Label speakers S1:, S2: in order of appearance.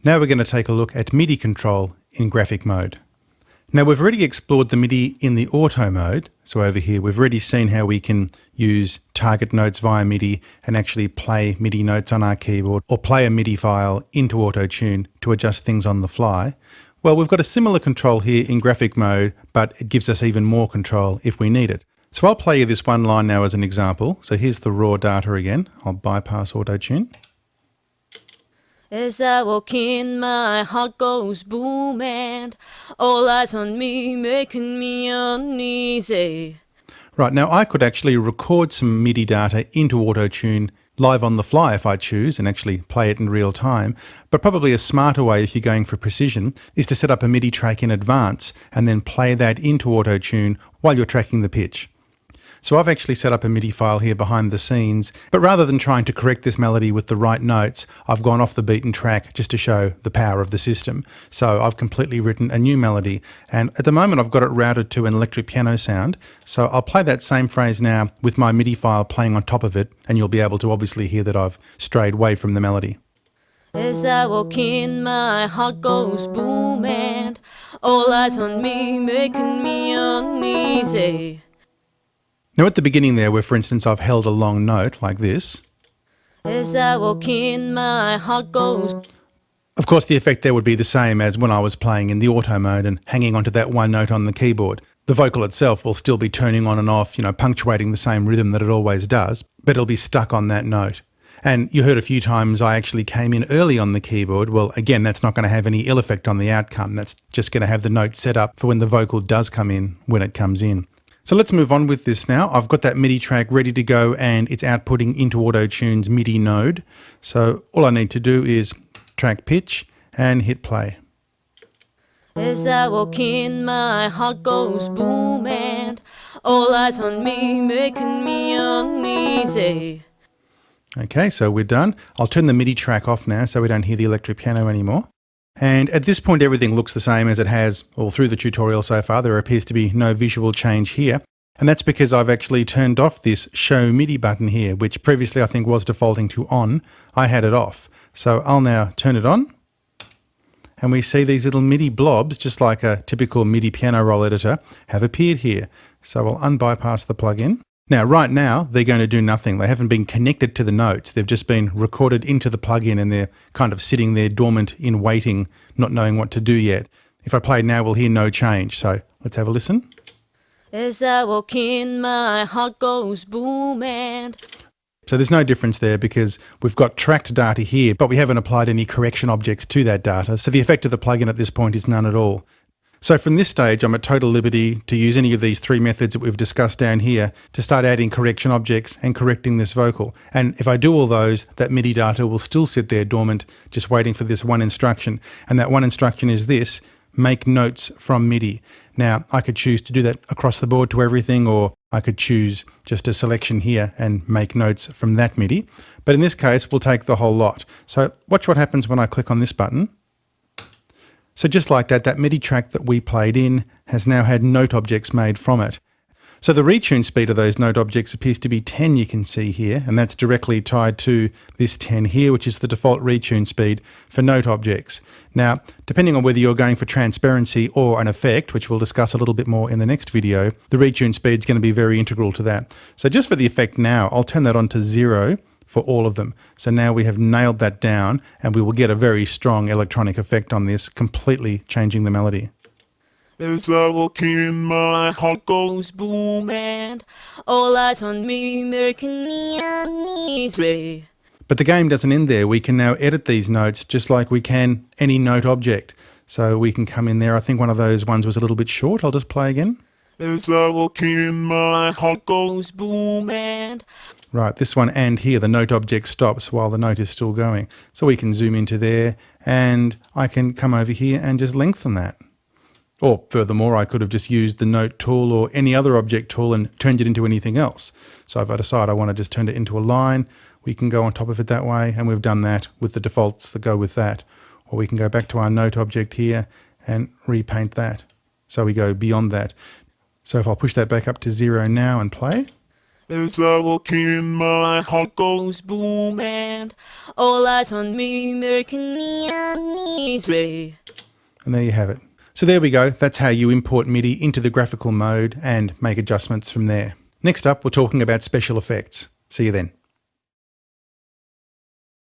S1: Now we're going to take a look at Midi Control in graphic mode. Now we've already explored the MIDI in the auto mode. So over here we've already seen how we can use target notes via MIDI and actually play MIDI notes on our keyboard or play a MIDI file into auto tune to adjust things on the fly. Well, we've got a similar control here in graphic mode, but it gives us even more control if we need it. So I'll play you this one line now as an example. So here's the raw data again. I'll bypass auto tune.
S2: As I walk in, my heart goes boom, and all eyes on me, making me uneasy.
S1: Right, now I could actually record some MIDI data into auto-tune live on the fly if I choose and actually play it in real time, but probably a smarter way if you're going for precision is to set up a MIDI track in advance and then play that into auto-tune while you're tracking the pitch. So I've actually set up a MIDI file here behind the scenes, but rather than trying to correct this melody with the right notes, I've gone off the beaten track just to show the power of the system. So I've completely written a new melody, and at the moment I've got it routed to an electric piano sound. So I'll play that same phrase now with my MIDI file playing on top of it, and you'll be able to obviously hear that I've strayed away from the melody.
S2: As I walk in, my heart goes boom, and all eyes on me, making me uneasy.
S1: Now at the beginning there where, for instance, I've held a long note like this.
S2: As I walk in, my heart goes.
S1: Of course, the effect there would be the same as when I was playing in the auto mode and hanging onto that one note on the keyboard. The vocal itself will still be turning on and off, punctuating the same rhythm that it always does, but it'll be stuck on that note. And you heard a few times I actually came in early on the keyboard. Well, again, that's not going to have any ill effect on the outcome. That's just going to have the note set up for when the vocal does come in when it comes in. So let's move on with this now. I've got that MIDI track ready to go and it's outputting into auto-tune's MIDI node. So all I need to do is track pitch and hit play.
S2: As I walk in, my heart goes boom, and all eyes on me, making me uneasy.
S1: Okay, so we're done. I'll turn the MIDI track off now so we don't hear the electric piano anymore. And at this point, everything looks the same as it has all through the tutorial so far. There appears to be no visual change here. And that's because I've actually turned off this Show MIDI button here, which previously I think was defaulting to on. I had it off. So I'll now turn it on. And we see these little MIDI blobs, just like a typical MIDI piano roll editor, have appeared here. So I'll unbypass the plugin. Now, right now, they're going to do nothing. They haven't been connected to the notes. They've just been recorded into the plugin and they're kind of sitting there dormant in waiting, not knowing what to do yet. If I play now, we'll hear no change. So let's have a listen.
S2: As I walk in, my heart goes boom, and...
S1: So there's no difference there because we've got tracked data here, but we haven't applied any correction objects to that data. So the effect of the plugin at this point is none at all. So from this stage, I'm at total liberty to use any of these three methods that we've discussed down here to start adding correction objects and correcting this vocal. And if I do all those, that MIDI data will still sit there dormant, just waiting for this one instruction. And that one instruction is this: make notes from MIDI. Now, I could choose to do that across the board to everything, or I could choose just a selection here and make notes from that MIDI. But in this case, we'll take the whole lot. So watch what happens when I click on this button. So just like that, that MIDI track that we played in has now had note objects made from it. So the retune speed of those note objects appears to be 10, you can see here, and that's directly tied to this 10 here, which is the default retune speed for note objects. Now, depending on whether you're going for transparency or an effect, which we'll discuss a little bit more in the next video, the retune speed is going to be very integral to that. So just for the effect now, I'll turn that on to 0 for all of them. So now we have nailed that down and we will get a very strong electronic effect on this, completely changing the melody.
S2: As I walk in, my heart goes boom, and all eyes on me, making me uneasy.
S1: But the game doesn't end there. We can now edit these notes just like we can any note object. So we can come in there. I think one of those ones was a little bit short. I'll just play again.
S2: As I walk in, my heart goes boom, and...
S1: Right, this one and here, the note object stops while the note is still going. So we can zoom into there and I can come over here and just lengthen that. Or furthermore, I could have just used the note tool or any other object tool and turned it into anything else. So if I decide I want to just turn it into a line, we can go on top of it that way, and we've done that with the defaults that go with that. Or we can go back to our note object here and repaint that. So we go beyond that. So if I'll push that back up to 0 now and play.
S3: As I walk in, my heart goes boom,
S2: And all eyes on me, making me uneasy.
S1: And there you have it. So there we go. That's how you import MIDI into the graphical mode and make adjustments from there. Next up, we're talking about special effects. See you then.